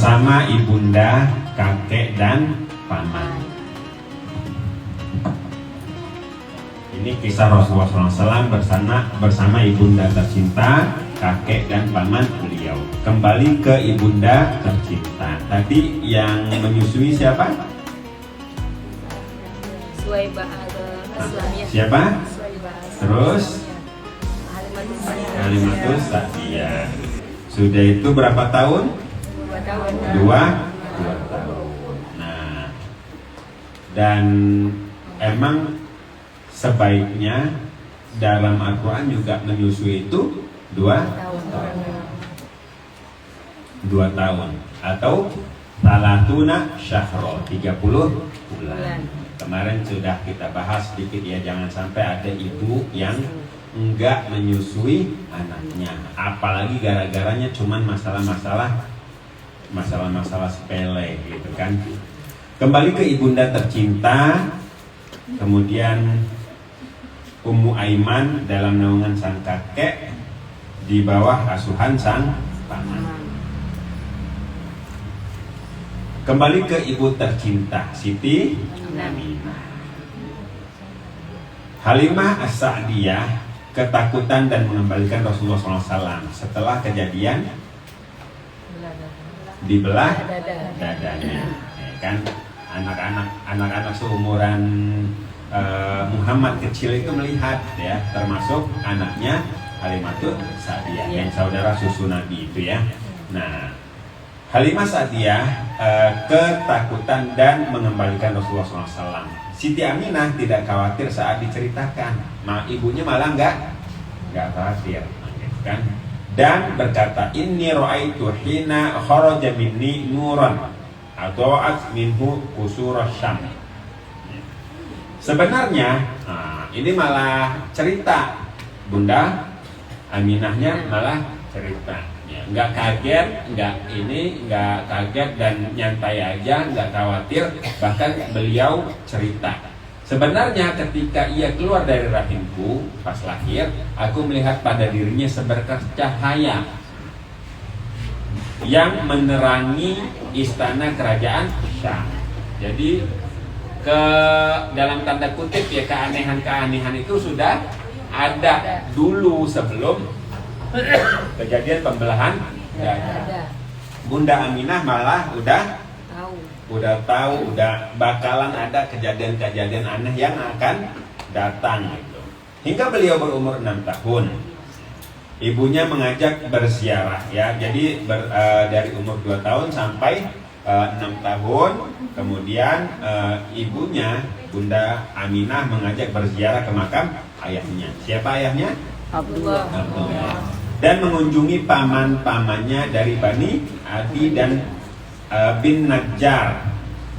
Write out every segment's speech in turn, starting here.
bersama ibunda, kakek dan paman. Ini kisah Rasulullah SAW bersama ibunda tercinta, kakek dan paman beliau. Kembali ke ibunda tercinta. Tadi yang menyusui siapa? Suwaibah al-Aslamiyah. Siapa? Suwaibah al-Aslamiyah. Terus Halimatus Sa'diyah. Sudah itu berapa tahun? 2 tahun. Dua tahun. Nah, dan emang sebaiknya dalam Al-Quran juga menyusui itu 2 tahun atau salatuna syahro, 30 bulan. Kemarin sudah kita bahas sedikit ya, jangan sampai ada ibu yang enggak menyusui anaknya, apalagi gara-garanya cuman masalah-masalah sepele gitu kan. Kembali ke ibunda tercinta, kemudian Ummu Aiman dalam naungan sang kakek di bawah asuhan sang paman. Kembali ke ibu tercinta Siti Aminah. Halimah As-Sa'diyah ketakutan dan mengembalikan Rasulullah SAW setelah kejadian dibelah dadanya, ya kan? Anak-anak seumuran Muhammad kecil itu melihat ya, termasuk anaknya Halimatus Sa'diyah yang saudara susu Nabi itu ya. Nah, Halimah Sa'diyah ketakutan dan mengembalikan Rasulullah SAW. Siti Aminah tidak khawatir saat diceritakan, ibunya malah nggak khawatir, kan? Dan berkata, inni ra'aitu hina kharaja minni nuran atau'at minhu qusur syam. Sebenarnya, ini malah cerita Bunda Aminahnya malah cerita, ya, nggak kaget, nggak kaget dan nyantai aja, nggak khawatir. Bahkan beliau cerita, sebenarnya ketika ia keluar dari rahimku pas lahir, aku melihat pada dirinya seberkas cahaya yang menerangi istana kerajaan Syam. Jadi dalam tanda kutip ya, keanehan-keanehan itu sudah ada dulu sebelum kejadian pembelahan dada. Bunda Aminah malah udah tahu bakalan ada kejadian-kejadian aneh yang akan datang gitu. Hingga beliau berumur 6 tahun. Ibunya mengajak berziarah ya. Jadi dari umur 2 tahun sampai 6 tahun, kemudian ibunya Bunda Aminah mengajak berziarah ke makam ayahnya. Siapa ayahnya? Abdullah. Dan mengunjungi paman-pamannya dari Bani Adi dan bin Najjar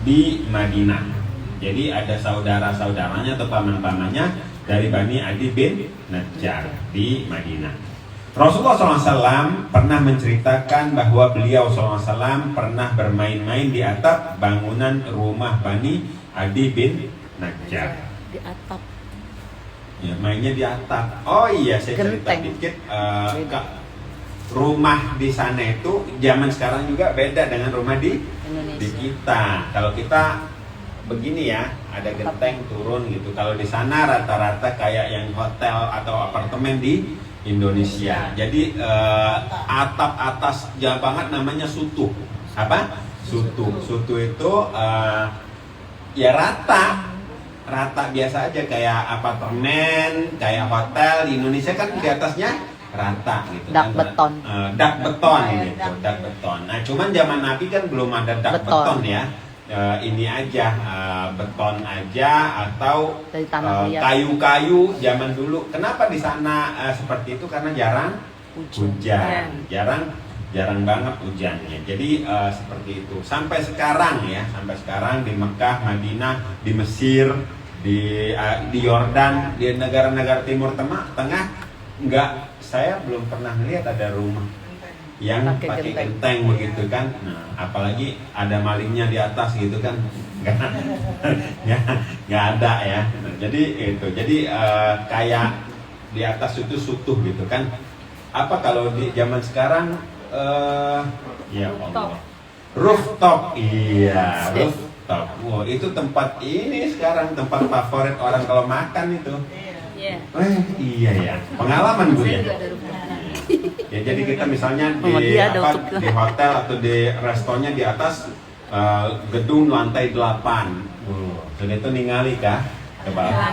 di Madinah. Jadi ada saudara-saudaranya atau paman-pamannya dari Bani Adi bin Najjar di Madinah. Rasulullah SAW pernah menceritakan bahwa beliau SAW pernah bermain-main di atap bangunan rumah Bani Adi bin Najjar. Di atap. Ya, mainnya di atap. Oh iya, saya cerita dikit. Rumah di sana itu zaman sekarang juga beda dengan rumah di kita. Kalau kita begini ya, ada genteng turun gitu. Kalau di sana rata-rata kayak yang hotel atau apartemen di Indonesia. Jadi atap atas jauh banget namanya sutuh. Apa? Sutuh itu ya rata biasa aja, kayak apartemen, kayak hotel di Indonesia kan di atasnya rata gitu. Dak beton. Dak beton gitu, dak beton. Nah, cuman zaman Nabi kan belum ada dak beton ya. Ini aja beton aja atau kayu-kayu zaman dulu. Kenapa di sana seperti itu? Karena jarang hujan, jarang banget hujannya. Jadi seperti itu. Sampai sekarang di Mekah, Madinah, di Mesir, di Yordan, di negara-negara Timur Tengah, saya belum pernah lihat ada rumah yang pakai genteng begitu kan. Nah, apalagi ada malingnya di atas gitu kan, nggak ada ya. Nah, jadi kayak di atas itu sutuh gitu kan. Apa kalau di zaman sekarang ya Allah, Rooftop, iya, rooftop. Wow, itu tempat ini sekarang tempat favorit orang kalau makan itu. Iya. Iya ya, pengalaman Bu Saya ya. juga ada rumah. Ya jadi kita misalnya Oh, di dia ada apa, untuk- di hotel atau di restonya di atas gedung lantai 8. Sudah itu ningali kah? Ke bawah.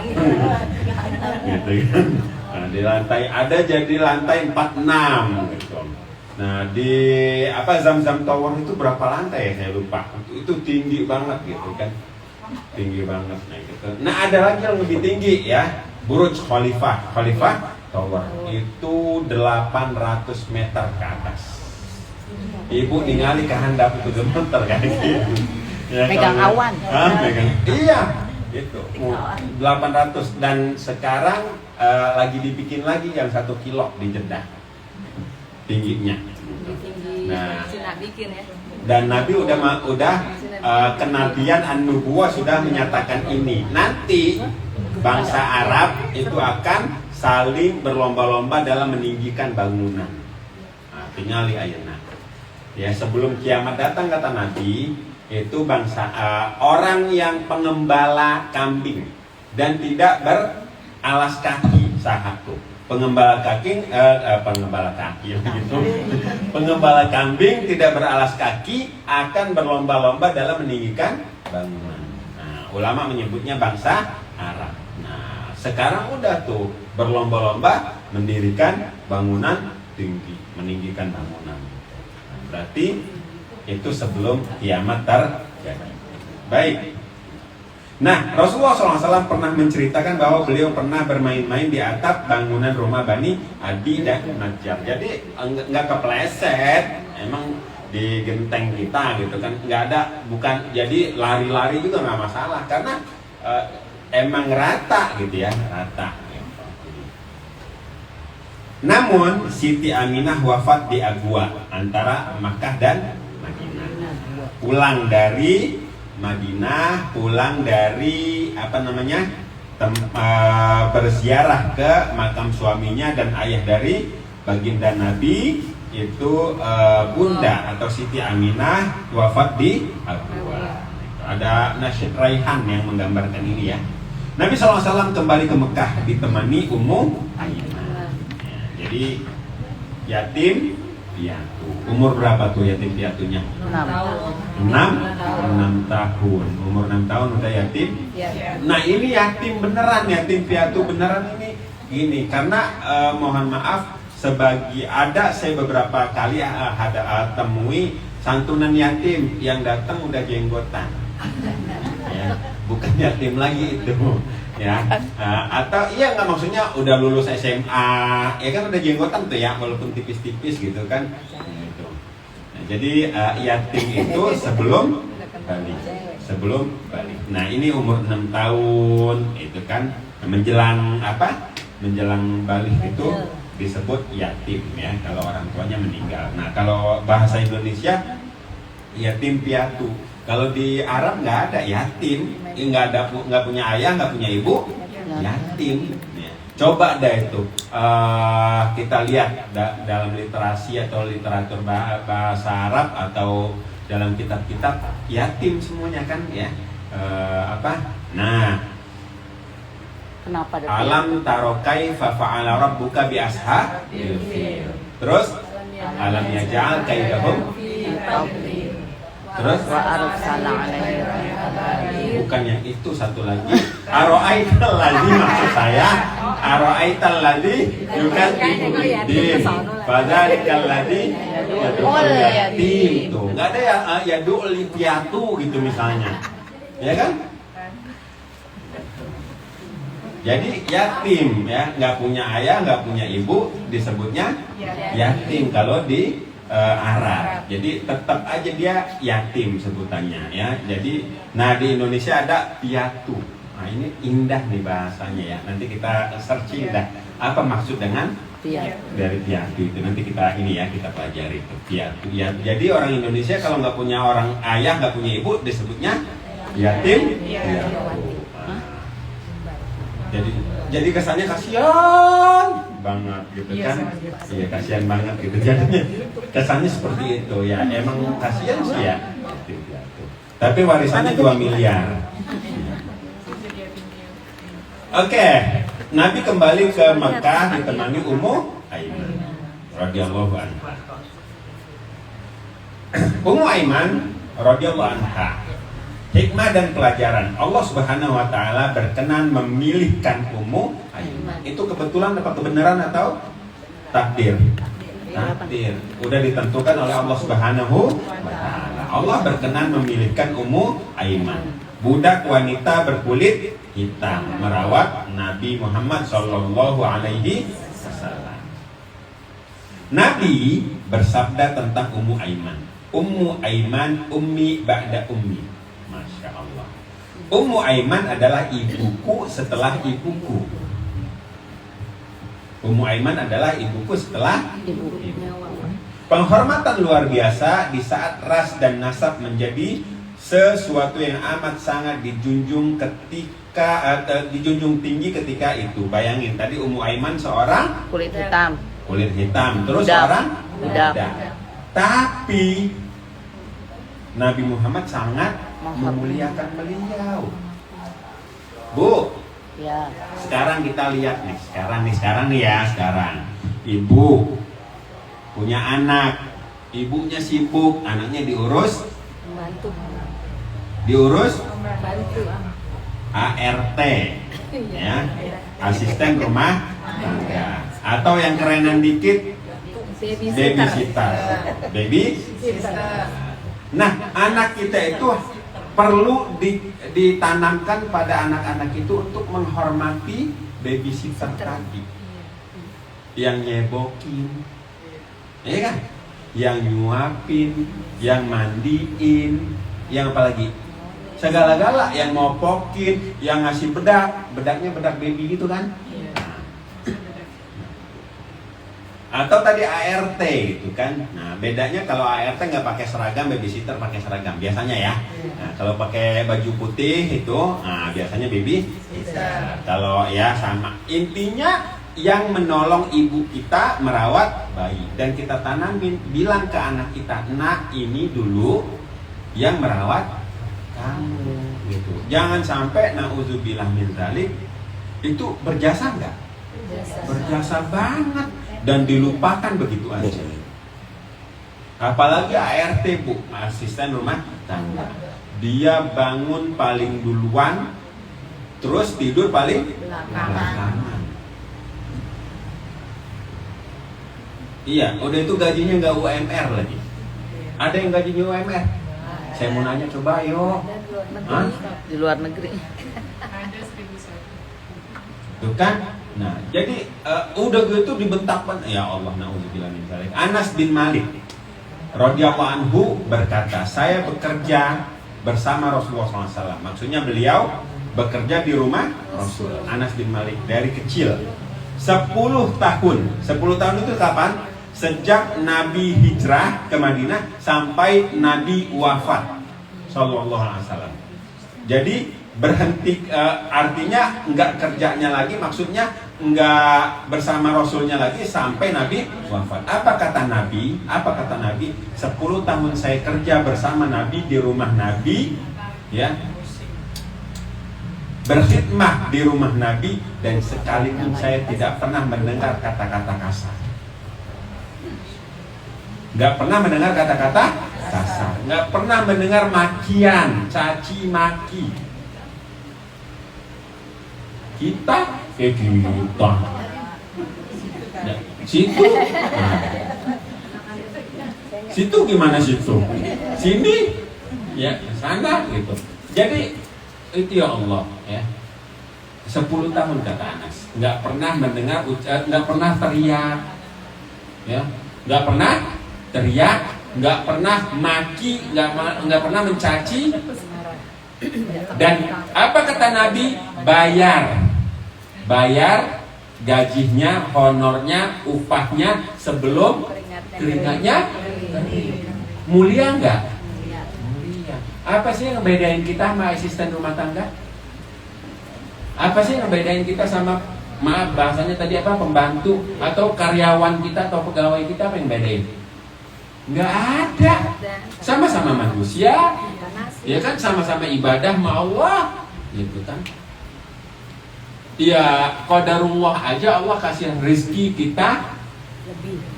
Gitu kan. Nah, di lantai ada jadi lantai 46 gitu. Nah, di apa Zam-Zam Tower itu berapa lantai ya saya lupa. Itu tinggi banget gitu kan. Tinggi banget nah gitu. Nah, ada lagi yang lebih tinggi ya. Burj Khalifah. Khalifah Tower itu 800 meter ke atas. Ibu ningali ke handap itu gemeter kan gitu. Ya, Megang kalau- awan. Megang. Iya, itu 800 dan sekarang lagi dibikin lagi yang 1 kilo di Jeddah tingginya. Tinggi Nah. Cina bikin ya. Dan Nabi udah kenabian an-nubuwah sudah menyatakan ini. Nanti bangsa Arab itu akan saling berlomba-lomba dalam meninggikan bangunan. Nah, tinggal ayeuna. Ya, sebelum kiamat datang kata Nabi, itu bangsa orang yang pengembala kambing dan tidak beralas kaki satu. Pengembala kaki gitu. Pengembala kambing tidak beralas kaki akan berlomba-lomba dalam meninggikan bangunan. Nah, ulama menyebutnya bangsa Arab. Nah, sekarang udah tuh berlomba-lomba mendirikan bangunan tinggi, meninggikan bangunan. Nah, berarti itu sebelum kiamat terjadi. Baik. Nah, Rasulullah SAW pernah menceritakan bahwa beliau pernah bermain-main di atap bangunan rumah Bani Adi dan Najjar. Jadi nggak kepleset, emang di genteng kita gitu kan, nggak ada, bukan jadi lari-lari juga nggak masalah karena emang rata gitu ya, rata. Namun Siti Aminah wafat di Agwa antara Makkah dan Madinah. Pulang dari Madinah, pulang dari apa namanya berziarah ke makam suaminya dan ayah dari baginda Nabi itu Bunda atau Siti Aminah wafat di Agwa. Ada nasyid Raihan yang menggambarkan ini ya. Nabi SAW kembali ke Mekah ditemani Ummu Aiman. Ya, jadi yatim piatu. Umur berapa tuh yatim piatunya? 6 tahun. Umur 6 tahun udah yatim. Nah, ini yatim beneran, yatim piatu beneran ini karena mohon maaf ada saya beberapa kali ada temui santunan yatim yang datang udah jenggotan. Ya, bukan yatim lagi itu. Ya, atau iya nggak maksudnya udah lulus SMA, ya kan udah jenggotan tuh ya, walaupun tipis-tipis gitu kan. Gitu. Nah, jadi yatim itu sebelum balik. Nah, ini umur 6 tahun itu kan menjelang apa? Menjelang balik itu disebut yatim ya kalau orang tuanya meninggal. Nah, kalau bahasa Indonesia yatim piatu. Kalau di Arab nggak ada yatim, nggak punya ayah, nggak punya ibu, yatim. Ya. Coba dah itu kita lihat dalam literasi atau literatur bahasa Arab atau dalam kitab-kitab yatim semuanya kan ya. Nah, Kenapa ada alam tarokai fa'ala rabbuka bi ashabil fil. Terus alam yaj'al kaidahum. Terus wa arsala alaihi bukan yang itu, satu lagi. Aro'aital ladzi maksud saya. Aro'aital ladzi yukadzibuddin. Fadzalikal ladzi yad'ul yatim. Tuh, enggak ada ya yad'ul piatu gitu misalnya. Ya kan? Jadi yatim ya, nggak punya ayah, nggak punya ibu disebutnya yatim kalau di Arab. Jadi tetap aja dia yatim sebutannya ya. Jadi nah di Indonesia ada piatu. Nah, ini indah nih bahasanya ya. Nanti kita searching dah apa maksud dengan dari piatu itu. Nanti kita ini ya, kita pelajari itu piatu. Ya, jadi orang Indonesia kalau nggak punya orang ayah, nggak punya ibu disebutnya yatim. Piatu. Jadi kesannya kasihan. banget gitu kan. Iya, kasihan banget gitu. Jadinya kesannya seperti itu ya. Emang kasihan sih ya. Tapi warisannya 2 miliar. Oke, Nabi kembali ke Mekah ditemani Ummu Aiman radhiyallahu anha. Ummu Aiman radhiyallahu anha. Hikmah dan pelajaran. Allah Subhanahu wa taala berkenan memilihkan Ummu Aiman. Itu kebetulan apa kebenaran atau takdir? Takdir. Udah ditentukan oleh Allah Subhanahu wa taala. Allah berkenan memilihkan Ummu Aiman, budak wanita berkulit hitam, merawat Nabi Muhammad sallallahu alaihi wasallam. Nabi bersabda tentang Ummu Aiman. Ummu Aiman ummi ba'da ummi. Masya Allah. Ummu Aiman adalah ibuku setelah ibuku. Ummu Aiman adalah ibuku setelah ibuku. Penghormatan luar biasa di saat ras dan nasab menjadi sesuatu yang amat sangat dijunjung dijunjung tinggi ketika itu. Bayangin tadi Ummu Aiman seorang kulit hitam. Kulit hitam, terus budak. seorang Budak. Tapi Nabi Muhammad sangat memuliakan beliau. Bu, Ya. sekarang kita lihat nih, sekarang ibu punya anak, ibunya sibuk, anaknya diurus Bantu. ART, ya, asisten rumah tangga, atau yang kerenan dikit babysitter. Nah, anak kita itu perlu ditanamkan pada anak-anak itu untuk menghormati babysitter tadi, yang nyebokin, ya kan, yang nyuapin, yang mandiin, yang apalagi segala-gala, yang ngopokin, yang ngasih bedaknya bedak baby gitu kan. Atau tadi ART gitu kan. Nah, bedanya kalau ART nggak pakai seragam, babysitter pakai seragam biasanya ya. Nah, kalau pakai baju putih itu, nah biasanya babysitter. Kalau ya sama. Intinya yang menolong ibu kita merawat bayi, dan kita tanamin, bilang ke anak kita, "Nak, ini dulu yang merawat kamu." Gitu. Jangan sampai nauzubillah min dzalik itu berjasa nggak? Berjasa banget. Dan dilupakan begitu aja. Apalagi ART, Bu, asisten rumah tangga. Dia bangun paling duluan, terus tidur paling belakangan. Iya, udah itu gajinya nggak UMR lagi. Ada yang gajinya UMR? Saya mau nanya, coba yo. Di luar negeri. Tuh kan? Nah, jadi udah gitu dibentak pun, ya Allah, naudzubillah min dzalik. Anas bin Malik radhiyallahu anhu berkata, saya bekerja bersama Rasulullah SAW. Maksudnya beliau bekerja di rumah Rasul. Anas bin Malik dari kecil 10 tahun. 10 tahun itu kapan? Sejak Nabi hijrah ke Madinah sampai Nabi wafat sallallahu alaihi wasallam. Jadi berhenti, artinya nggak kerjanya lagi, maksudnya nggak bersama Rasulnya lagi sampai Nabi wafat. Apa kata Nabi? 10 tahun saya kerja bersama Nabi di rumah Nabi, ya, berkhidmah di rumah Nabi, dan sekalipun saya tidak pernah mendengar kata-kata kasar. Nggak pernah mendengar kata-kata kasar, nggak pernah mendengar makian, caci maki. Kita kita nah, situ gimana situ, sini ya, sana gitu. Jadi itu ya Allah ya, 10 tahun kata Anas, nggak pernah mendengar, nggak pernah teriak, ya, nggak pernah teriak, nggak pernah maki, nggak pernah mencaci. Dan apa kata Nabi? Bayar gajinya, honornya, upahnya sebelum keringatnya kering. Mulia nggak? Mulia. Apa sih yang ngebedain kita sama asisten rumah tangga? Apa sih yang ngebedain kita sama maaf bahasanya tadi apa, pembantu atau karyawan kita atau pegawai kita, apa yang bedain? Nggak ada. Sama-sama manusia, ya kan, sama-sama ibadah sama Allah, gitu kan. Ya qadarullah aja Allah kasih rezeki kita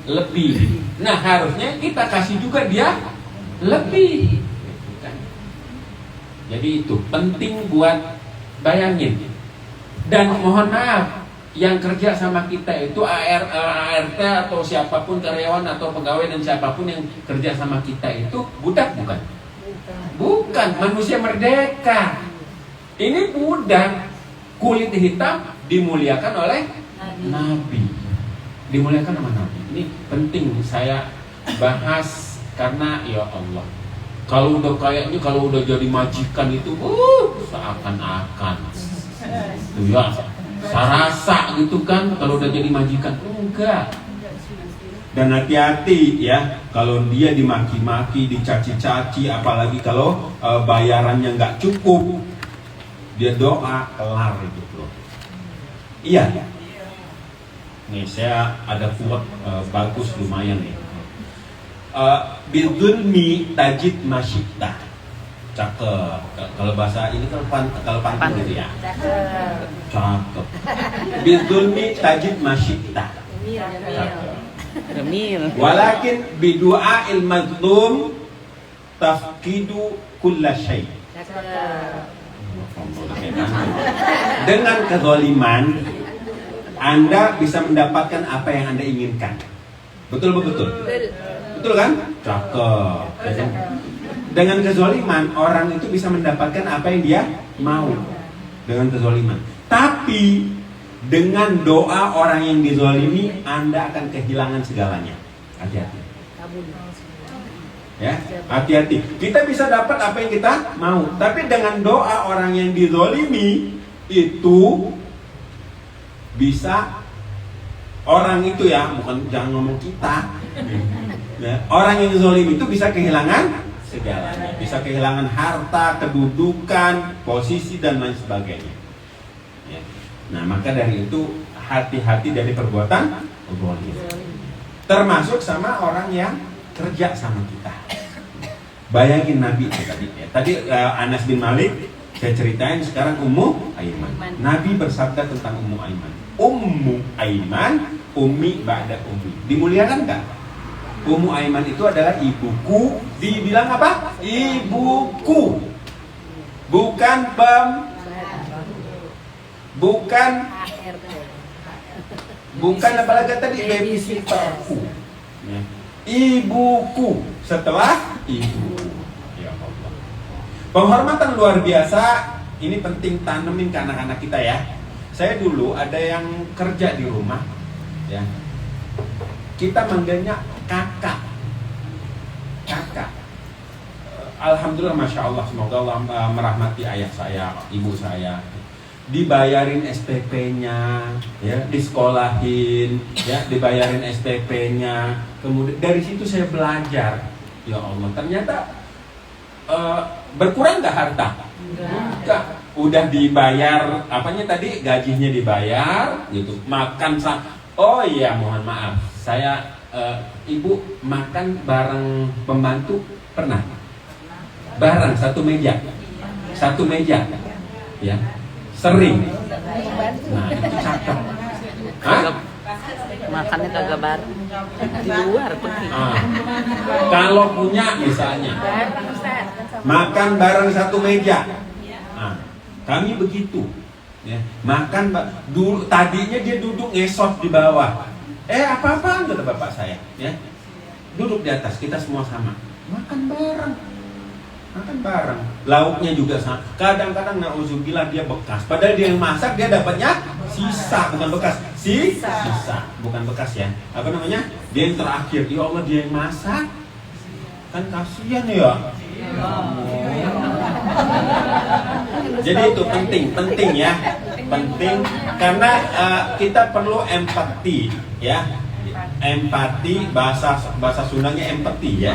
lebih. Nah harusnya kita kasih juga dia lebih. Gitu kan. Jadi itu penting buat bayangin. Dan mohon maaf, yang kerja sama kita itu ART atau siapapun, karyawan atau pegawai dan siapapun yang kerja sama kita itu budak bukan? Bukan, manusia merdeka. Ini budak kulit hitam dimuliakan oleh Nabi. Dimuliakan sama Nabi. Ini penting saya bahas karena ya Allah, kalau udah kayaknya kalau udah jadi majikan itu seakan-akan tuh ya, sarasa gitu kan kalau udah jadi majikan. Enggak. Dan hati-hati ya, kalau dia dimaki-maki, dicaci-caci, apalagi kalau bayarannya nggak cukup, dia doa kelar itu loh. Iya. Nih saya ada quote bagus lumayan nih. Bidulmi tajid masyita. Cakep. Kalau bahasa ini kalau pantun gitu ya. Cakep. Bidulmi tajid masyita. Remil. Walakin bidu'ail mazlum tafkidu kulla syai'. Dengan kezaliman Anda bisa mendapatkan apa yang Anda inginkan. Betul betul. Betul kan? Cakep. Dengan kezaliman orang itu bisa mendapatkan apa yang dia mau. Dengan kezaliman. Tapi dengan doa orang yang dizalimi Anda akan kehilangan segalanya. Hati-hati. Ya, hati-hati. Kita bisa dapat apa yang kita mau, tapi dengan doa orang yang dizalimi itu bisa orang itu ya, bukan jangan ngomong kita. Ya, orang yang dizalimi itu bisa kehilangan segalanya, bisa kehilangan harta, kedudukan, posisi dan lain sebagainya. Ya. Nah, maka dari itu hati-hati dari perbuatan zalim. Termasuk sama orang yang kerja sama kita. Bayangin Nabi itu tadi ya. Tadi Anas bin Malik saya ceritain, sekarang Ummu Aiman. Nabi bersabda tentang Ummu Aiman. Ummu Aiman, ummi ba'da ummi. Dimuliakan enggak? Ummu Aiman itu adalah ibuku. Dibilang apa? Ibuku. Bukan bukan apalagi tadi babysitterku. Ya. Ibuku setelah ibu. Ya Allah. Penghormatan luar biasa ini penting tanemin ke anak-anak kita ya. Saya dulu ada yang kerja di rumah ya. Kita manggilnya kakak. Kakak. Alhamdulillah, masya Allah, semoga Allah merahmati ayah saya, ibu saya. Dibayarin SPP-nya, ya, disekolahin, ya, dibayarin SPP-nya. Kemudian dari situ saya belajar, ya Allah, ternyata berkurang nggak harta? Enggak. Udah dibayar, apanya tadi, gajinya dibayar, gitu. Makan oh iya, mohon maaf, saya ibu makan bareng pembantu pernah? Bareng satu meja, ya. Sering. Nah, itu cakep. Hah? Makannya kagak bareng. Di luar pergi. Kalau punya misalnya makan bareng satu meja. Kami begitu. Ya, makan dulu tadinya dia duduk ngesot di bawah. Apa-apaan kata bapak saya, ya. Duduk di atas, kita semua sama. Makan bareng. Lauknya juga sama. Kadang-kadang na'udzubillah dia bekas. Padahal dia yang masak, dia dapatnya sisa, bukan bekas. Sisa, bukan bekas ya. Apa namanya? Dia yang terakhir. Ya Allah, dia yang masak. Kan kasihan ya. Jadi itu penting ya. Penting karena kita perlu empati ya. Empati, bahasa Sundanya empati ya.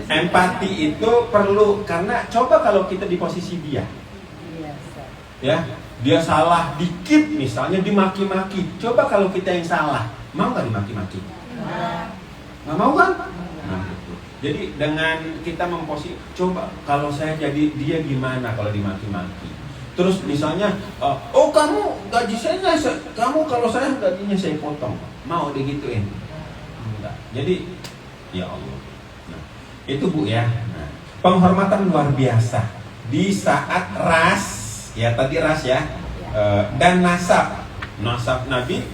Empati itu perlu, karena coba kalau kita di posisi dia, ya, dia salah dikit misalnya dimaki-maki. Coba kalau kita yang salah, mau nggak dimaki-maki? Nggak mau kan? Nah, gitu. Jadi dengan kita coba kalau saya jadi dia gimana kalau dimaki-maki? Terus misalnya, oh kamu gaji saya, kamu kalau saya gajinya saya potong, mau digituin? Enggak. Jadi, ya Allah. Nah, itu Bu ya. Nah, penghormatan luar biasa di saat ras, ya tadi ras ya, dan nasab Nabi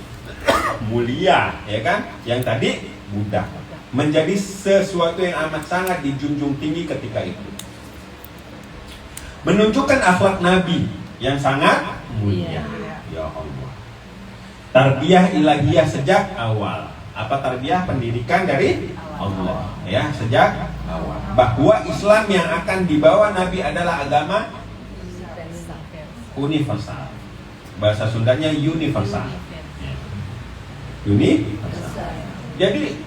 mulia, ya kan? Yang tadi budak, menjadi sesuatu yang amat sangat dijunjung tinggi ketika itu. Menunjukkan akhlak Nabi yang sangat mulia. Ya Allah. Tarbiyah ilahiyah sejak awal. Apa tarbiyah? Pendidikan dari Allah, ya, sejak awal. Bahwa Islam yang akan dibawa Nabi adalah agama universal. Bahasa Sundanya universal. Universal. Jadi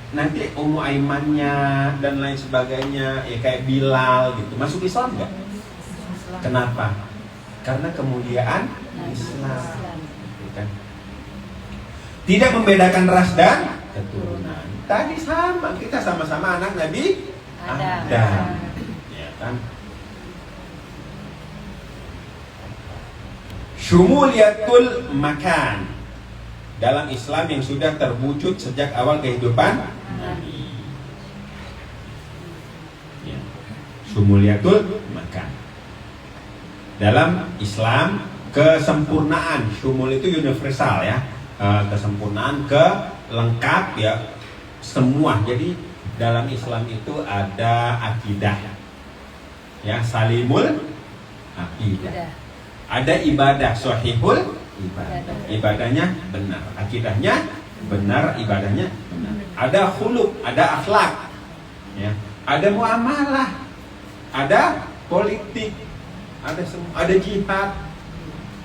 nanti Ummu Aimannya dan lain sebagainya, ya kayak Bilal gitu, masuk Islam nggak? Kenapa? Karena kemuliaan Islam, kan? Tidak membedakan ras dan keturunan. Tadi sama, kita sama-sama anak Nabi Adam, ya kan? Syumuliyatul makan dalam Islam yang sudah terwujud sejak awal kehidupan Nabi. Ya. Syumuliyatul makan dalam Islam, kesempurnaan. Syumul itu universal ya, kesempurnaan, lengkap ya, semua. Jadi dalam Islam itu ada akidah ya, salimul akidah. Ada ibadah, sahihul ibadah. Ibadahnya benar, akidahnya benar, ibadahnya benar. Ada khuluq, ada akhlak, ya. Ada muamalah, ada politik, ada jihad.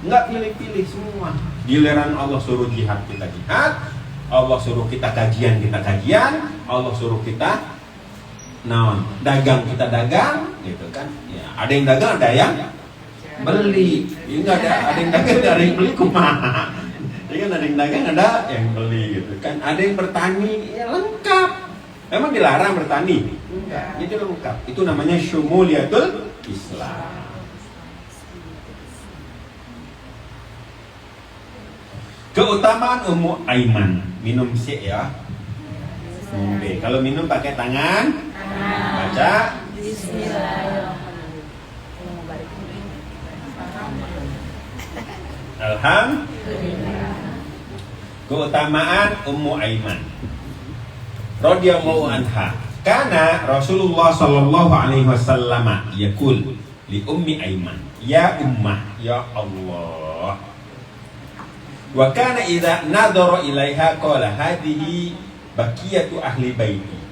Enggak pilih-pilih semua. Giliran Allah suruh jihad, kita jihad. Allah suruh kita kajian, Allah suruh kita dagang, kita dagang, gitu kan. Ya, ada yang dagang, ada yang beli. Ini enggak ada yang dagang, ada yang beli, kumaha. Jadi kan ada yang dagang, ada yang beli, gitu kan. Ada yang bertani, ya lengkap. Memang dilarang bertani? Enggak, itu lengkap. Itu namanya syumuliyatul Islam. Keutamaan Ummu Aiman, minum C ya, minum B. Kalau minum pakai tangan, baca Alhamdulillah. Keutamaan Ummu Aiman radhiyallahu anha, karena Rasulullah sallallahu alaihi wasallam yaqul li Ummi Aiman, ya ummah, ya Allah. Wa kana idza nadhara ilaiha qala hadhihi baqiyatu ahli baiti.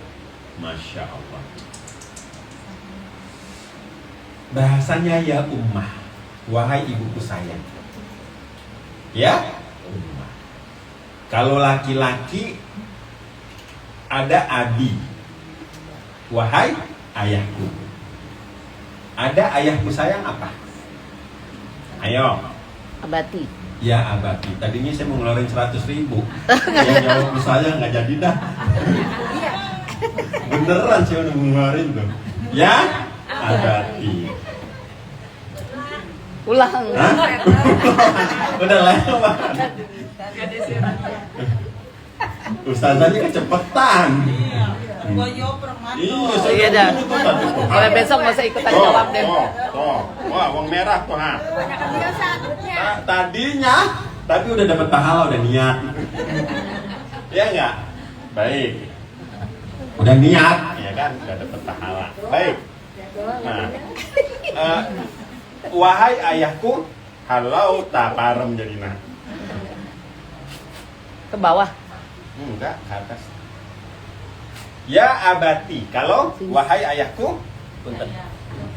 Masya Allah. Bahasanya ya ummah, wahai ibuku sayang. Ya ummah. Kalau laki-laki ada abi, wahai ayahku. Ada ayahku sayang apa? Ayo. Abati. Ya abati. Tadinya saya mau ngeluarin 100.000. Yang jawab saya nggak jadi dah. Beneran sih udah ngeluarin tuh. Ya abati. Ulang. Udah lewat. Ustazahnya kecepetan. Iya dah. Kalau besok nggak usah ikutan jawab deh. Wah, uang merah tuh ha. Tadinya, tapi udah dapat pahala, udah niat. Ya enggak? Baik. Udah niat, ya kan? Udah dapat pahala. Baik. Nah, wahai ayahku, halau taparem jadina. Ke bawah. Enggak, ke atas. Ya abati, kalau wahai ayahku, punten.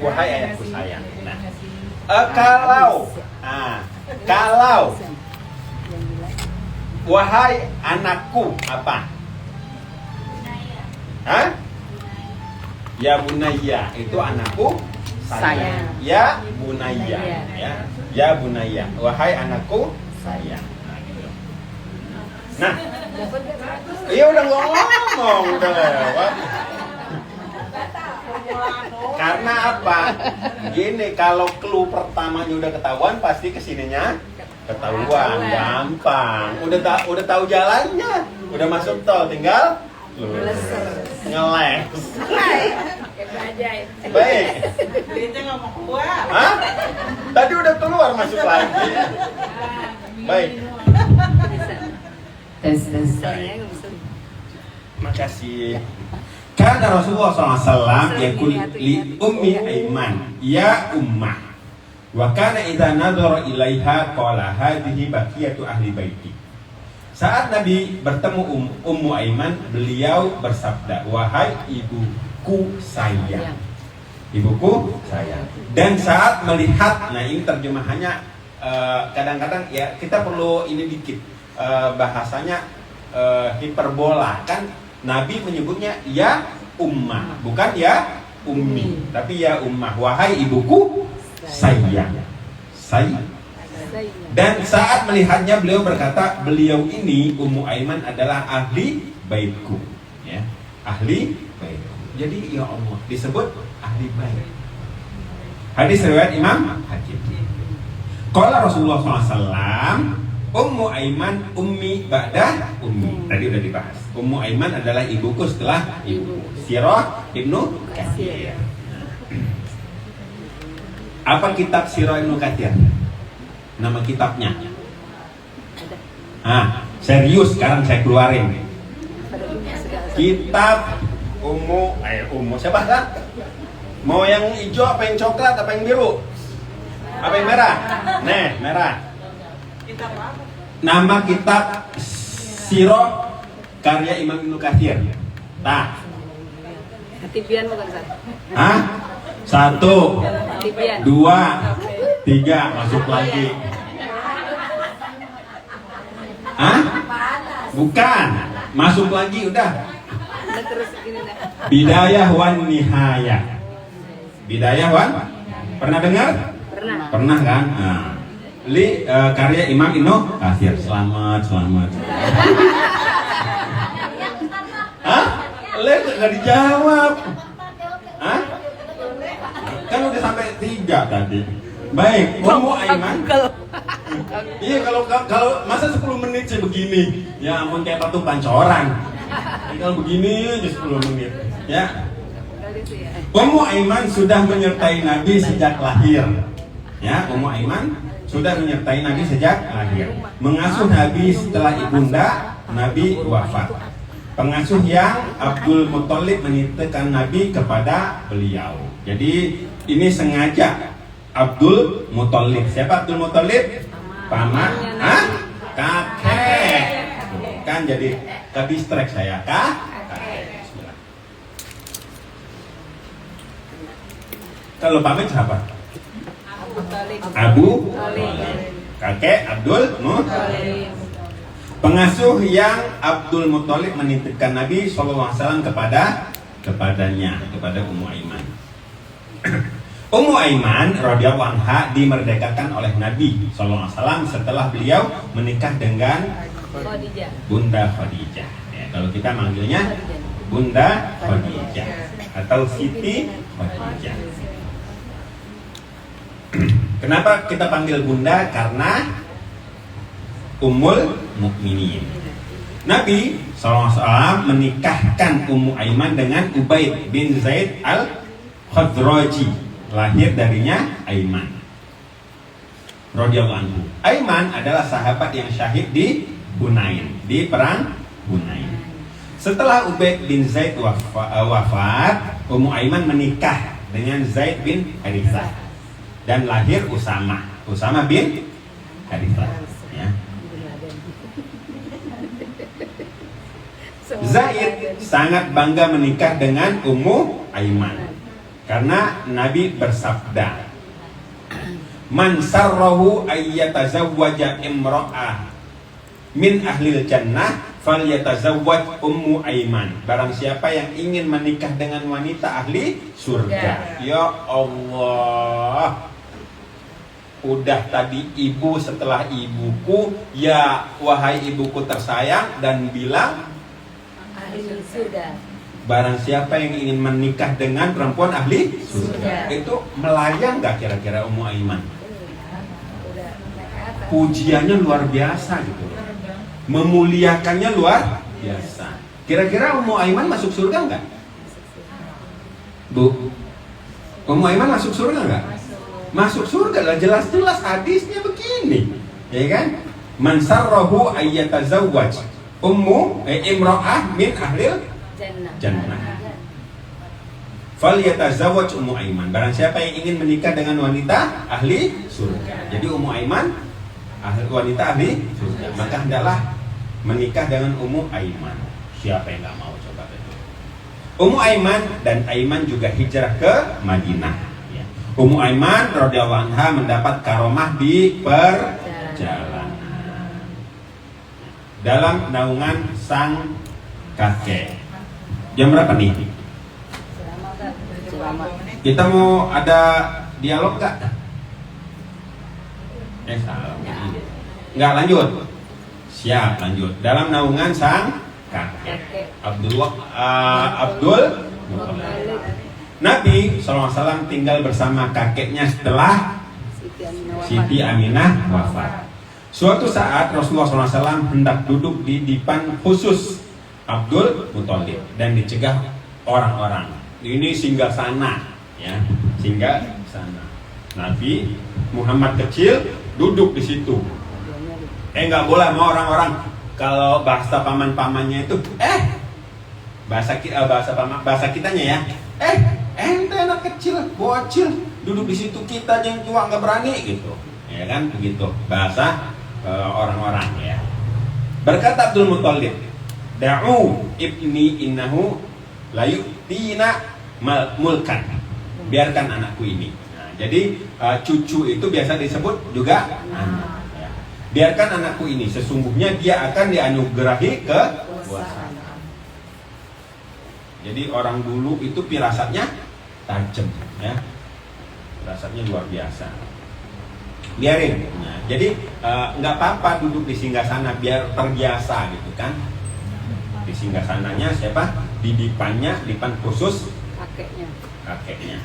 Wahai ayahku sayang. Nah, kalau wahai anakku apa? Hah? Ya bunayya, itu anakku sayang. Ya bunaya, ya bunaya, wahai anakku sayang. Nah, iya udah ngomong, udah lewat. Karena apa? Gini, kalau clue pertamanya udah ketahuan, pasti kesininya ketahuan, gampang. Udah tahu jalannya, udah masuk tol, tinggal ngeles. Baik. Hah? Tadi udah keluar masuk lagi. Baik. Makasih. Karena Rasulullah SAW yakul li ummi Aiman, ya ummah. Wa kana idza nadhara ilaiha qala hadhihi baqiyatu ahli baiti. Saat Nabi bertemu Ummu Aiman, beliau bersabda, wahai ibuku sayang. Ibuku sayang. Dan saat melihat, nah ini terjemahannya kadang-kadang ya kita perlu ini dikit bahasanya hiperbola kan. Nabi menyebutnya ya ummah, bukan ya ummi, tapi ya ummah, wahai ibuku sayang. Dan saat melihatnya beliau berkata, beliau ini Ummu Aiman adalah ahli baitku, ya, ahli baitku. Jadi ya Allah disebut ahli bait. Hadis riwayat Imam Hakim. Qala Rasulullah SAW, Ummu Aiman ummi ba'da ummi. Tadi udah dibahas. Ummu Aiman adalah ibuku setelah ibuku. Sirah Ibnu Katsir. Apa kitab Sirah Ibnu Katsir? Nama kitabnya. Serius sekarang saya keluarin. Kitab Ummu siapa kan? Mau yang hijau apa yang coklat apa yang biru? Apa yang merah? Nih, merah. Nama kitab Sirah karya Imam Ibnu Katsir. Nah. Katibian bukan Ustaz? Hah? 1, 2, 3 masuk lagi. Hah? Bukan. Masuk lagi udah. Terus gini dah. Bidayah wan Nihayah. Bidayah wan? Pernah dengar? Pernah kan? Nah. Karya Imam Ibnu Katsir. Selamat. Hah? Nggak dijawab. Hah? Kan udah sampai 3 tadi. Baik, Ummu Aiman. Iya, kalau masa 10 menit sih begini. Ya ampun, kayak patung pancoran. Kalau begini aja 10 menit. Ya. Ummu Aiman sudah menyertai Nabi sejak lahir. Ya, Ummu Aiman sudah menyertai Nabi sejak lahir. Mengasuh Nabi setelah ibunda Nabi wafat. Pengasuh yang Abdul Muthalib menitipkan Nabi kepada beliau. Jadi ini sengaja Abdul Muthalib. Siapa Abdul Muthalib? Paman. Hah? Kakek. Kan jadi ke-distract saya. Kakek. Kalau paman siapa? Abu Thalib. Kakek Abdul Muthalib. Pengasuh yang Abdul Muthalib menitipkan Nabi SAW kepadanya, kepada Ummu Aiman. Ummu Aiman radhiyallahu anha dimerdekakan oleh Nabi SAW setelah beliau menikah dengan Bunda Khadijah. Ya, kalau kita manggilnya Bunda Khadijah atau Siti Khadijah. Kenapa kita panggil Bunda? Karena Ummul Mukminin. Nabi SAW menikahkan Ummu Aiman dengan Ubaid bin Zaid al-Khadraji. Lahir darinya Aiman radhiyallahu anhu. Aiman adalah sahabat yang syahid di Hunain, di perang Hunain. Setelah Ubaid bin Zaid wafat, Ummu Aiman menikah dengan Zaid bin Harithah dan lahir Usama bin Harithah. Ya. Zaid sangat bangga menikah dengan Ummu Aiman karena Nabi bersabda, "Man sarrahu ayyatazawwaja imra'ah min ahlil jannah Falyatazawwaj Ummu Aiman. Barang siapa yang ingin menikah dengan wanita ahli surga. Ya Allah. Udah tadi ibu setelah ibuku, ya wahai ibuku tersayang, dan bilang Ahli surga. barang siapa yang ingin menikah dengan perempuan ahli surga. Itu melayang gak kira-kira Ummu Aiman? Udah naik atas. Pujiannya luar biasa gitu. Memuliakannya luar biasa. Kira-kira Ummu Aiman masuk surga enggak? Bu, Ummu Aiman masuk surga enggak? Masuk surga lah, jelas-jelas hadisnya begini, ya kan? Man sarrahu ayyatazawwaj imra'ah min ahlil jannah. Falyatazawwaj Ummu Aiman. Barang siapa yang ingin menikah dengan wanita ahli surga. Jadi Ummu Aiman wanita ahli surga. Maka hendaklah menikah dengan Ummu Aiman. Siapa yang nggak mau coba itu? Ummu Aiman dan Aiman juga hijrah ke Madinah. Ummu Aiman radhiyallahu anha mendapat karomah di perjalanan dalam naungan sang kakek. Jam berapa nih? Kita mau ada dialog gak? Salah. Nggak, lanjut. Siap, lanjut. Dalam naungan sang kakek Abdul Muthalib. Nabi SAW tinggal bersama kakeknya setelah Siti Aminah wafat. Suatu saat Rasulullah SAW hendak duduk di dipan khusus Abdul Muthalib dan dicegah orang-orang. Ini singgah sana, ya, singgah sana. Nabi Muhammad kecil duduk di situ. Nggak boleh sama orang-orang. Kalau bahasa paman-pamannya itu, bahasa kitanya ya. Ente anak kecil, bocil, duduk di situ, kita yang tua nggak berani gitu, ya kan begitu bahasa orang-orang ya. Berkata Abdul Muthalib, da'u ibni innahu layu'tina mulkan. Biarkan anakku ini. Nah, jadi cucu itu biasa disebut juga anak. Ya. Biarkan anakku ini, sesungguhnya dia akan dianugerahi kekuasaan. Jadi orang dulu itu firasatnya tajam, ya, firasatnya luar biasa. Biarin. Nah, jadi nggak apa-apa duduk di singgasana biar terbiasa gitu kan. Di singgasananya siapa? Di dipannya, dipan khusus kakeknya.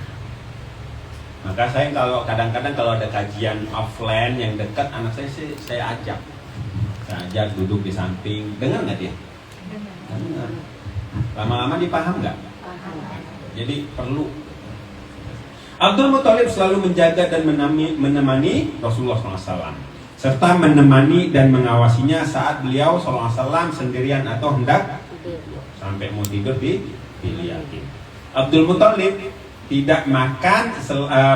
Maka saya kadang-kadang kalau ada kajian offline yang dekat, anak saya ajak duduk di samping. Dengar nggak dia? Dengar. Lama-lama dipaham nggak? Jadi perlu. Abdul Muthalib selalu menjaga dan menemani Rasulullah SAW, serta menemani dan mengawasinya saat beliau SAW sendirian atau hendak sampai mau tidur dilihatin. Abdul Muthalib tidak makan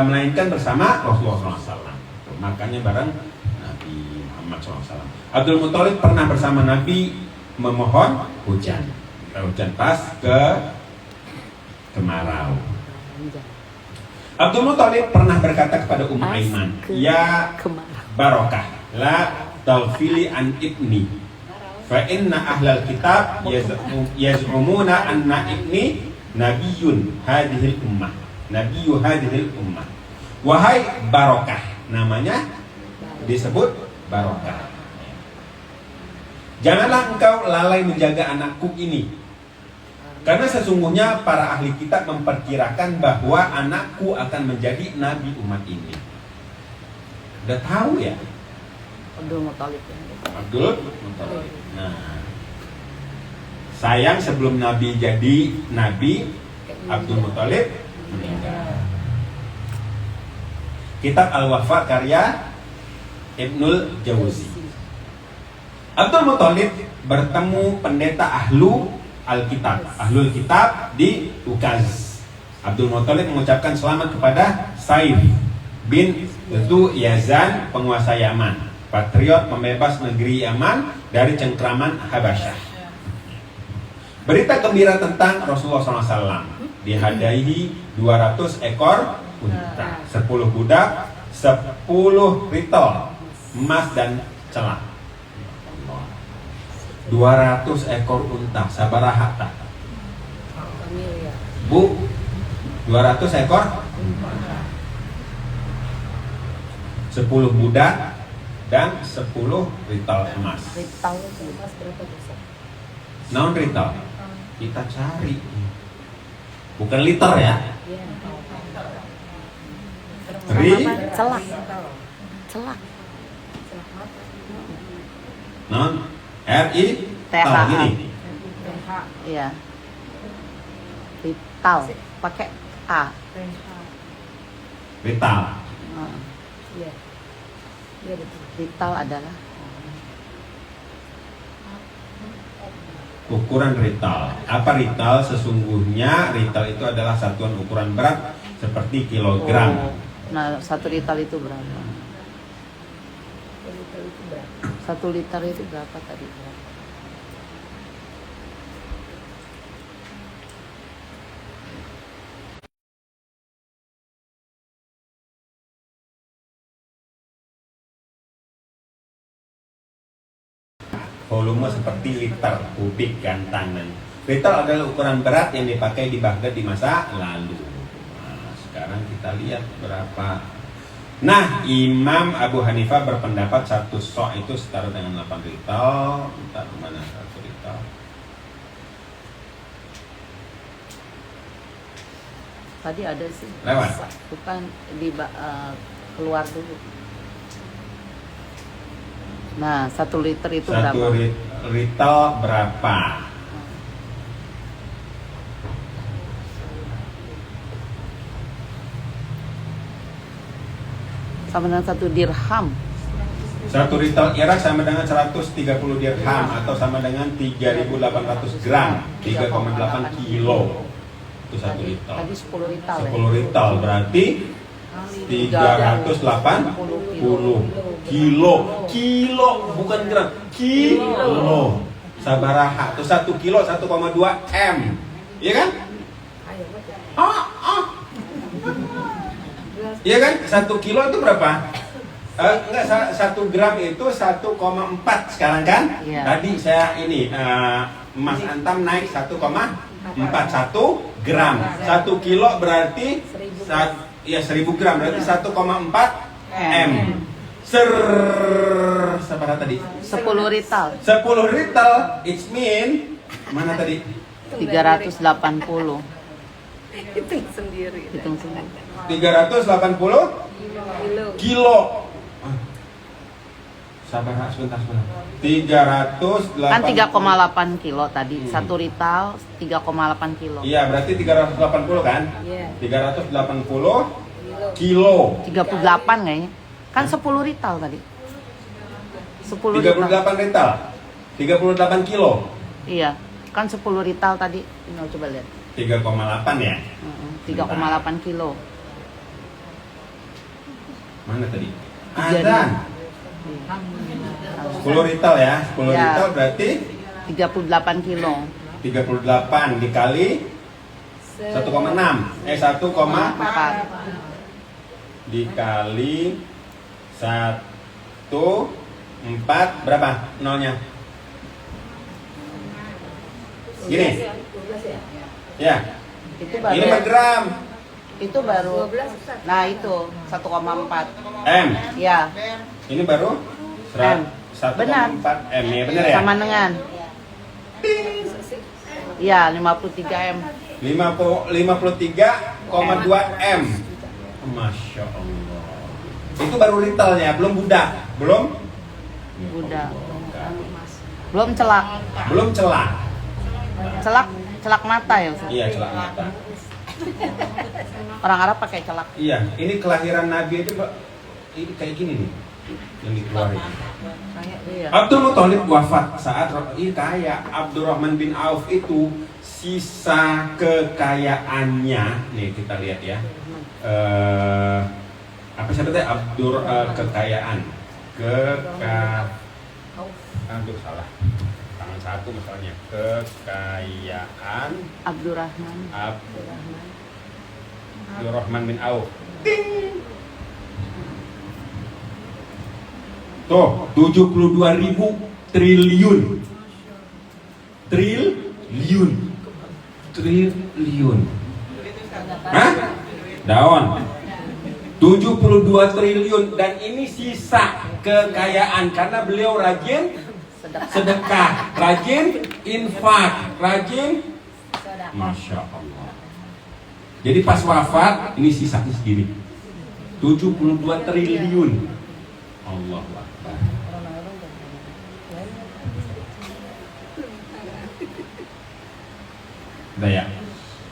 melainkan bersama Rasulullah SAW. Makannya bareng Nabi Muhammad SAW. Abdul Muthalib pernah bersama Nabi memohon hujan pas kemarau. Abdul Muthalib pernah berkata kepada Ummu Aiman, ya Barokah, la tawfili an ibni, fa inna ahlal kitab yaz'umuna anna ibni nabiyyu hadhil ummah. Wahai Barokah, namanya disebut Barokah. Janganlah engkau lalai menjaga anakku ini, karena sesungguhnya para ahli kitab memperkirakan bahwa anakku akan menjadi nabi umat ini. Udah tahu ya? Abdul Muthalib. Nah, sayang sebelum Nabi jadi nabi, Abdul Muthalib meninggal. Kitab Al-Wafa karya Ibnul Jauzi. Abdul Muthalib bertemu pendeta Ahlul Kitab di Ukaz. Abdul Muthalib mengucapkan selamat kepada Saif bin Yazan, penguasa Yaman, patriot pembebas negeri Yaman dari cengkraman Habasyah. Berita gembira tentang Rasulullah SAW, dihadiahi 200 ekor unta, 10 budak, 10 ritol emas dan celak. 200 ekor unta, sabaraha tak? Familiar. Bu, 200 ekor? 10 budak dan 10 rital emas. Rital Mas berapa besar? Naon rital? Kita cari. Bukan liter ya. Iya. celak. Celak. Non RI TH. tahu gini. Iya. Rital pakai A. Rital. Nah, Iya. Iya betul. Rital adalah Ukuran rital. Apa rital? Sesungguhnya rital itu adalah satuan ukuran berat seperti kilogram. Oh. Nah, 1 rital itu berapa? 1 liter itu berapa tadi? Volume seperti liter kubik gantangan. Rital adalah ukuran berat yang dipakai di Baghdad di masa lalu. Nah, sekarang kita lihat berapa. Nah, Imam Abu Hanifah berpendapat 1 sok itu setara dengan 8 rital. Bentar, mana 1 rital? Tadi ada sih. Lewat. Bukan keluar dulu. Nah, 1 liter itu 1 berapa? rital berapa? Sama dengan 1 dirham. 1 rital Irak sama dengan 130 dirham atau sama dengan 3.800 gram, 3,8 kilo. Itu 1 rital. Tadi 10 rital 10 rital berarti 380 kilo. Kilo bukan gram, kilo. Sabaraha itu 1 kilo 1,2 M. Iya kan? Iya kan? 1 kilo itu berapa? Enggak, 1 gram itu 1,4 sekarang kan? Iya. Tadi saya ini Mas Antam naik 1,41 gram. 1 kilo berarti 1000 gram berarti 1,4 M. Seberapa tadi? 10 rital. 10 rital, it mean mana tadi? 380. Hitung sendiri. Hitung sendiri. 380 Kilo. kilo. Sabar, sebentar. 380. Kan 3,8 kilo tadi. 1 rital 3,8 kilo. Iya, berarti 380 kan? Iya. 380 kilo. 38 kayaknya. Kan 10 rital tadi. 10 rital. 38 rital. 38 kilo. Iya. Kan 10 rital tadi. Ini coba lihat. 3,8 ya? 3,8 kilo. Mana tadi? Tiga Azan. 10 rital ya. 10 Ya. rital berarti 38 kilo. 38 dikali 1,6. 1,4 dikali 1,4 berapa nolnya? Gini. Ya. Itu baru. Ini per gram. Itu baru. 12 Ustaz. Nah, itu 1,4. M. Ya, Ini baru M. 1,4 M ya, benar ya? sama dengan. Iya, 53 M. 53,2 M. Masya Allah. Itu baru ritalnya, belum budak, belum? Udah. Belum celak. Belum celak. Celak mata ya, Ustaz? Iya, celak mata. Orang Arab pakai celak. Iya, ini kelahiran Nabi itu ini kayak gini nih yang dikeluarin. Iya. Abdul Muthalib wafat saat ini kaya. Abdurrahman bin Auf itu sisa kekayaannya nih kita lihat ya. Apa sebetulnya kekayaan aduh salah tangan satu misalnya kekayaan Abdurrahman bin Auf. Ding. Tuh 72.000 triliun. triliun. Triliun. Hah? Daun. 72 triliun dan ini sisa kekayaan karena beliau rajin sedekah, rajin infak, rajin, Masya Allah. Jadi pas wafat ini sisanya segini, 72 triliun. Allah Akbar. Udah ya?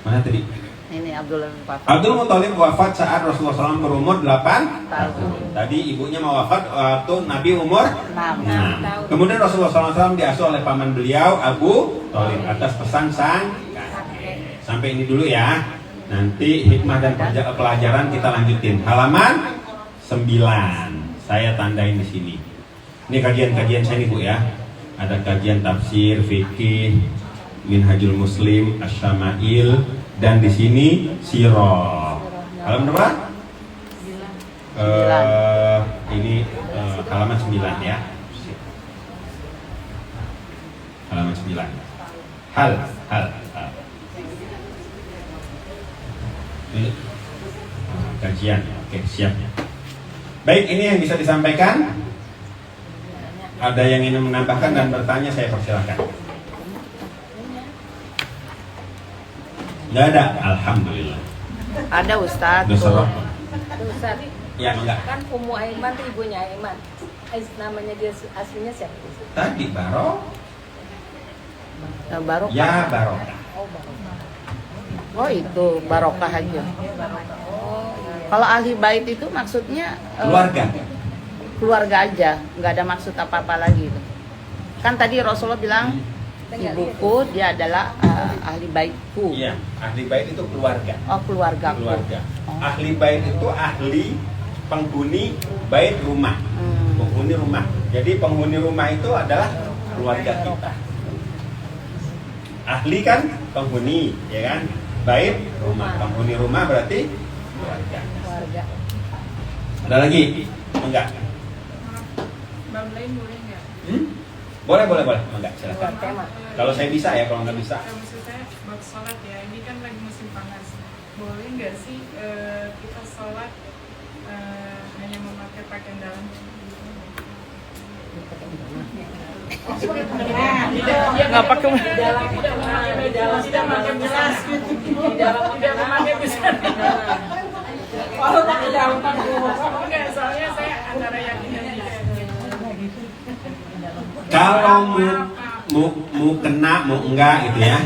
Mana tadi? Ini Abdul Wafat. Abdul Muthalib wafat saat Rasulullah SAW berumur 8 tahun. Tadi ibunya mau wafat waktu Nabi umur 6. Kemudian Rasulullah SAW diasuh oleh paman beliau Abu Thalib atas pesan sang kakek. Sampai ini dulu ya. Nanti hikmah dan pelajaran kita lanjutin. Halaman 9. Saya tandain di sini. Ini kajian-kajian saya nih Bu ya. Ada kajian tafsir, fikih, Minhajul Muslim, Asy-Syama'il, dan di sini sirah. Halaman berapa? Ini halaman 9 ya. Halaman 9. Hal. Ini kajian. Oke, siap. Baik, ini yang bisa disampaikan. Ada yang ingin menambahkan dan bertanya, saya persilakan. Nggak ada, alhamdulillah. Ada Ustadz. Dosa. Ustaz, Ya enggak. kan Ummu Aiman tuh ibunya Aiman. Namanya dia aslinya siapa? Tadi Barok. Barokah. Ya Barokah. Oh, Barokah. Oh itu barokah aja. Oh, iya. Kalau ahli bait itu maksudnya Keluarga. keluarga aja, nggak ada maksud apa-apa lagi itu. Kan tadi Rasulullah bilang ibuku dia adalah ahli baitku. Iya, ahli bait itu keluarga. Oh keluarga. Keluarga. Oh. Ahli bait itu ahli penghuni bait rumah. Penghuni rumah. Jadi penghuni rumah itu adalah keluarga kita. Ahli kan penghuni, ya kan? Bait rumah. Penghuni rumah berarti keluarga. Keluarga. Ada lagi? Enggak. Bab lain boleh nggak? Boleh. Enggak, silakan. Buat tema. Kalau saya bisa ya, kalau nggak bisa. Maksud saya bab sholat ya, ini kan lagi musim panas. Boleh nggak sih kita sholat hanya memakai pakaian dalam? Nggak pakai. Tidak pakai jelas gitu. Tidak memakai besar. Kalau pakai dalam enggak, soalnya saya antara yakin dan tidak. Kalau mau kena mau enggak gitu ya.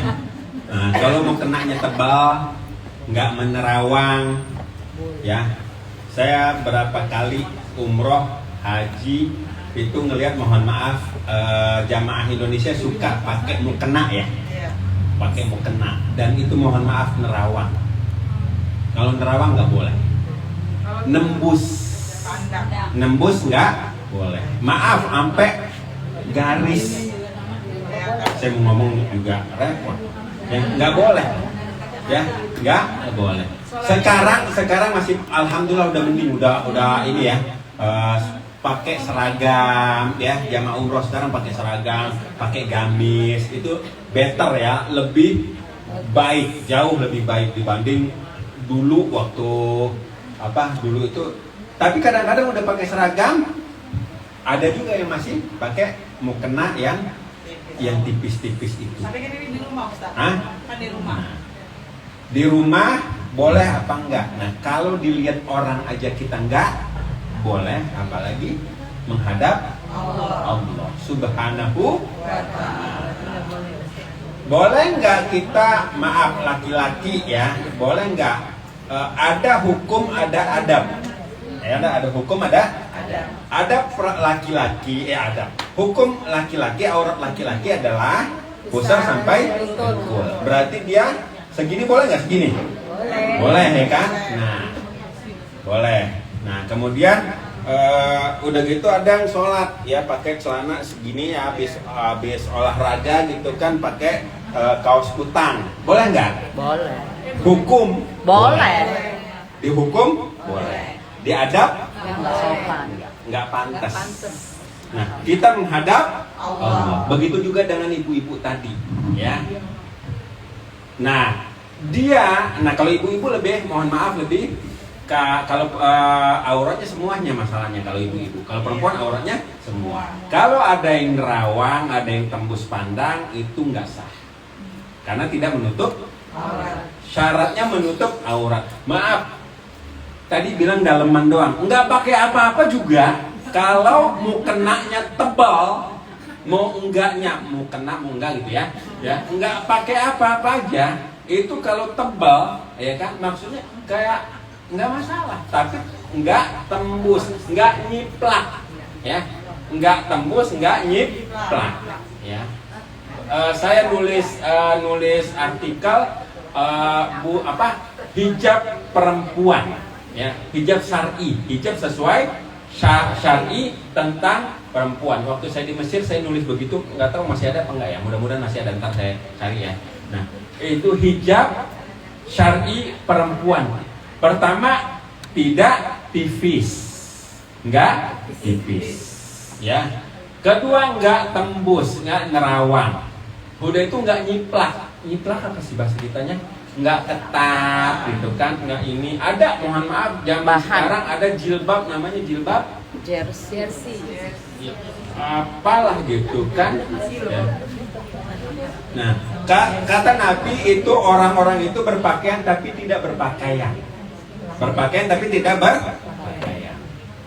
Nah, kalau mau kenanya tebal, enggak menerawang, ya. Saya berapa kali umroh, haji itu ngelihat, mohon maaf, jamaah Indonesia suka pakai mukena ya, pakai mukena, dan itu mohon maaf nerawang. Kalau nerawang nggak boleh. Nembus nggak boleh. Maaf, sampai garis. Saya mau ngomong juga repot. Ya nggak boleh. Ya nggak boleh. Sekarang masih alhamdulillah udah mending, udah ini ya. Pakai seragam ya, jamaah umroh sekarang pakai seragam, pakai gamis, itu better ya, lebih baik, jauh lebih baik dibanding dulu waktu dulu itu. Tapi kadang-kadang udah pakai seragam, ada juga yang masih pakai mukena yang tipis-tipis itu. Tapi kan ini di rumah, Ustaz. Hah? Kan di rumah. Nah, di rumah boleh apa enggak? Nah, kalau dilihat orang aja kita enggak boleh, apalagi menghadap Allah Subhanahu wa ta'ala. Boleh enggak kita, maaf laki-laki ya, boleh enggak ada hukum, ada adab. Ada hukum, ada adab laki-laki, adab. Hukum laki-laki, aurat laki-laki adalah pusar sampai dengkul. Berarti dia segini boleh nggak segini? Boleh ya kan? Nah, boleh. Nah, kemudian udah gitu ada yang sholat ya pakai celana segini ya, habis olahraga gitu kan pakai kaos kutang. Boleh nggak? Boleh. Hukum? Boleh. Dihukum? Boleh. Diadab? Nggak sopan. Nggak pantas. Nah, kita menghadap Allah. Begitu juga dengan ibu-ibu tadi, ya. Nah, kalau ibu-ibu lebih, mohon maaf lebih, kalau auratnya semuanya masalahnya kalau ibu-ibu. Kalau perempuan auratnya semua. Kalau ada yang nerawang, ada yang tembus pandang, itu nggak sah. Karena tidak menutup aurat. Syaratnya menutup aurat. Maaf, tadi bilang daleman doang, nggak pakai apa-apa juga. Kalau mau kenanya tebal, mau kena mau enggak gitu ya, nggak pakai apa-apa aja. Itu kalau tebal, ya kan, maksudnya kayak nggak masalah, tapi nggak tembus, nggak nyiplak, ya, nggak tembus, nggak nyiplak, ya. Saya nulis artikel hijab perempuan, ya, hijab syar'i, hijab sesuai syar'i tentang perempuan. Waktu saya di Mesir saya nulis begitu, nggak tahu masih ada apa enggak ya, mudah-mudahan masih ada, ntar saya cari ya. Nah, itu hijab syar'i perempuan. Pertama, tidak tipis, nggak tipis, ya. Kedua, nggak tembus, nggak nerawang. Udah itu nggak nyiplak. Nyiplak apa sih bahasa kitanya? Nggak ketat gitu kan, nggak ini. Ada, mohon maaf, zaman sekarang ada jilbab, namanya jilbab jersey. Apalah gitu kan ya. Nah, kata Nabi itu orang-orang itu berpakaian tapi tidak berpakaian, berpakaian tapi tidak berpakaian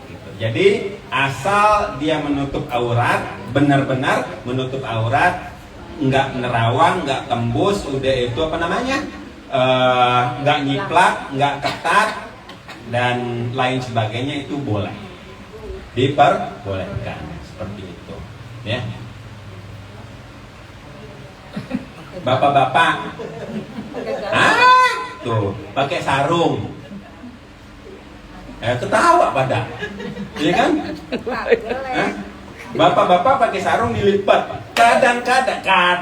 gitu. Jadi asal dia menutup aurat, benar-benar menutup aurat, nggak nerawang, nggak tembus, udah itu apa namanya, nggak nyiplak, nggak ketat dan lain sebagainya, itu boleh, diperbolehkan seperti itu, ya. Bapak-bapak, tuh pakai sarung, ketawa pada, ya kan? Bapak-bapak pakai sarung dilipat, kadang-kadang,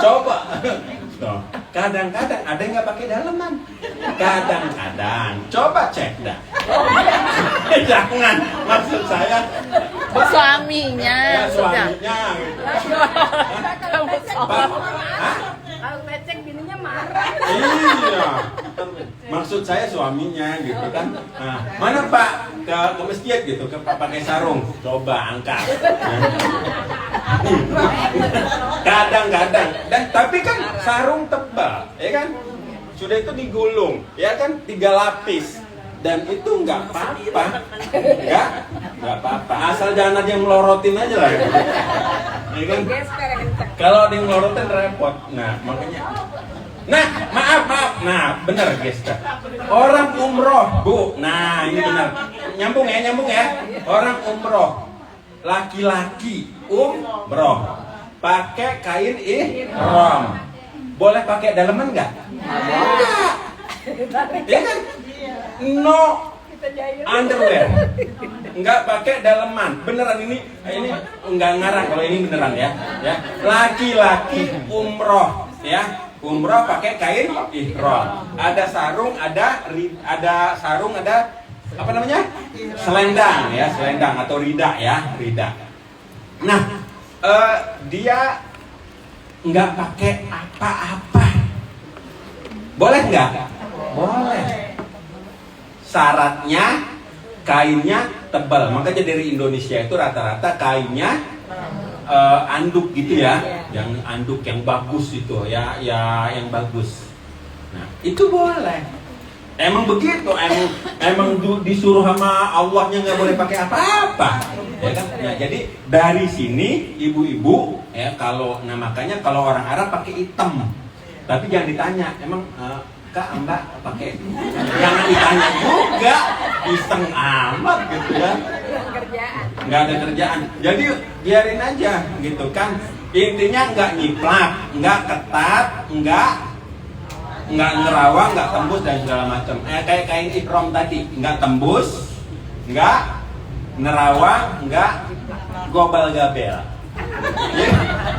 coba. Kadang-kadang ada yang nggak pakai daleman. Kadang-kadang, coba cek dah. Jangan, maksud saya Suaminya. ya, suaminya gitu. Kalau lecek bininya marah. Iya, maksud saya suaminya gitu kan. Nah, mana Pak ke masjid gitu, ke Pak pakai sarung, coba angkat. Kadang-kadang, dan tapi kan sarung tebal, ya kan, sudah itu digulung, ya kan, 3 lapis, dan itu nggak apa-apa, nggak apa-apa, asal jangan ada yang melorotin aja lah, gitu. Ya kan? Kalau ada yang melorotin repot, nah makanya. Nah, maaf, nah benar guys, orang umroh Bu, nah ini benar, nyambung ya, orang umroh, laki-laki umroh pakai kain ihram, boleh pakai daleman nggak? Enggak, ya kan? No underwear, nggak pakai daleman, beneran ini nggak ngarang kalau ini beneran ya. Laki-laki umroh, ya, umroh pakai kain ihram, ada sarung, ada apa namanya, selendang ya, selendang atau rida ya, rida. Nah, dia nggak pakai apa-apa, boleh nggak? Boleh. Syaratnya kainnya tebal, makanya dari Indonesia itu rata-rata kainnya anduk gitu ya, yang anduk yang bagus itu ya yang bagus. Nah, itu boleh. Emang begitu, emang disuruh sama Allahnya nggak boleh pakai apa-apa, ya kan? Nah, jadi dari sini ibu-ibu ya, kalau makanya kalau orang Arab pakai hitam, tapi jangan ditanya, emang Kak Mbak pakai, jangan ditanya juga, iseng amat gitu ya, nggak ada kerjaan, jadi biarin aja gitu kan. Intinya nggak nyiplak, nggak ketat, nggak nerawang, nggak tembus dan segala macam. Kayak kain ihram tadi, nggak tembus, nggak nerawang, nggak gobal gabel. Ya,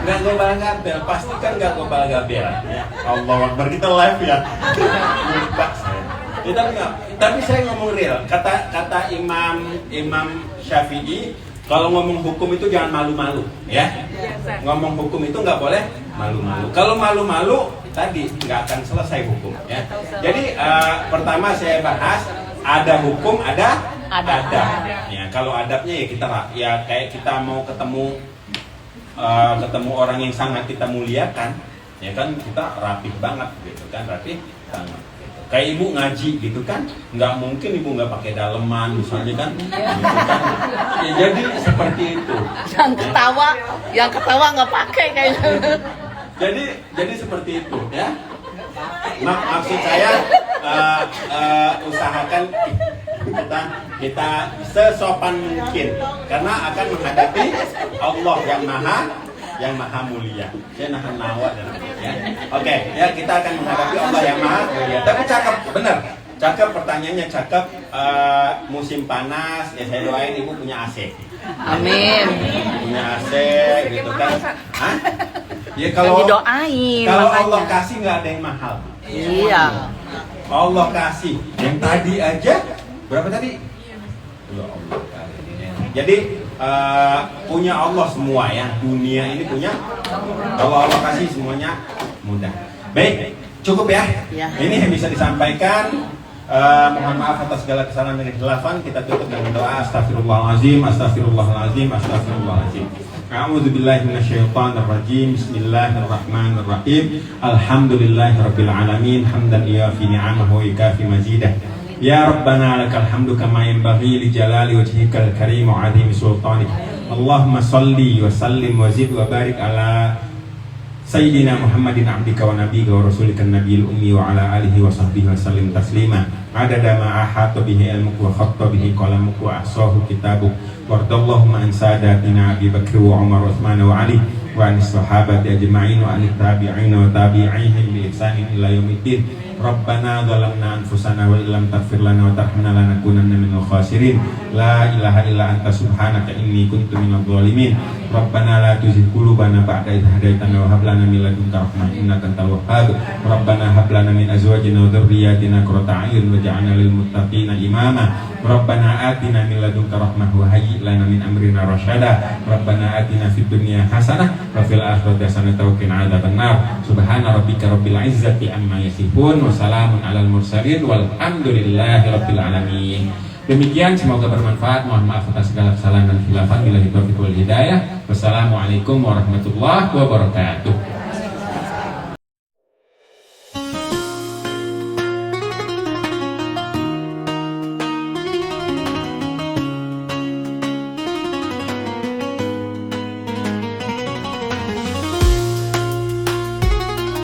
nggak gobal gabel, pastikan nggak gobal gabel. Ya, Allah Akbar, kita live ya. Lupa saya. Tapi saya ngomong real. Kata Imam Syafi'i, Kalau ngomong hukum itu jangan malu-malu, ya. Ngomong hukum itu nggak boleh malu-malu. Kalau malu-malu tadi nggak akan selesai hukum, ya. Jadi pertama saya bahas ada hukum, ada adab. Ya, kalau adabnya ya kita ya kayak kita mau ketemu orang yang sangat kita muliakan, ya kan kita rapih banget gitu kan, rapih banget. Kayak ibu ngaji gitu kan, nggak mungkin ibu nggak pakai daleman misalnya kan, gitu kan. Ya, jadi seperti itu. Yang ketawa nggak pakai kayaknya. Jadi seperti itu ya. Maksud saya usahakan kita sesopan mungkin karena akan menghadapi Allah yang maha mulia. Saya nahan nawa dan ya. Oke, ya kita akan menghadapi Allah yang maha mulia. Tapi cakep, benar. Cakep pertanyaannya cakep. Musim panas, ya saya doain ibu punya AC. Amin. Punya AC gitu kan. Hah? Ya kalau didoain. Kalau makanya. Allah kasih nggak ada yang mahal. Iya. Allah kasih. Yang tadi aja berapa tadi? Ya Allah. Jadi punya Allah semua ya, dunia ini punya. Kalau Allah kasih semuanya mudah. Baik, cukup ya. Ini yang bisa disampaikan. Mohon maaf atas segala kesalahan dan kekhilafan. Kita tutup dengan doa astagfirullahalazim, astagfirullahalazim, astagfirullahalazim. A'udzubillahi minasyaitonirrajim. Bismillahirrahmanirrahim. Alhamdulillahirabbil alamin, hamdan yuafi ni'amahu wa yukafi mazidah. Ya Rabbana lakal hamdu kama yanbaghi li jalali wajhikal karim wa 'azimi sultanik. Allahumma salli wa sallim wa zid wa barik ala Sayyidina Muhammadin abdika wa nabiyika wa rasulika nabiyil ummi wa ala alihi wa sahbihi wa sallim taslima. Adada ma ahata bihi ilmuka wa khatta bihi qalamuka wa ahsahu kitabuk. Wardallahumma an sadatina Abi Bakr wa Umar wa Uthman wa Ali wa anis sahabati ajma'in wa anit tabi'in wa tabi'ihim bi ihsanin ila yaumiddin. Rabbana zalamna anfusana wa illam taghfir lana wa tarhamna lanakunanna minal khasirin. La ilaha illa anta subhanaka inni kuntu minadh dhalimin. Rabbana la tuzigh qulubana ba'da idh hadaitana wa hab lana min ladunka rahmah innaka antal wahhab. Rabbana hab lana min azwajina wa dhurriyyatina qurrata a'yun waj'alna lil muttaqina imama. Rabbana atina min ladunka rahmah wa hayyi lana min amrina rasyada. Rabbana atina fid dunya hasanah wa fil akhirati hasanah wa qina adzabannar. Subhana rabbika rabbil izzati amma yasifun. Wassalamun alal mursalin walhamdulillahi rabbil alamin. Demikian, semoga bermanfaat. Mohon maaf atas segala kesalahan dan khilafan. Billahi taufiq wal hidayah. Wassalamualaikum warahmatullahi wabarakatuh.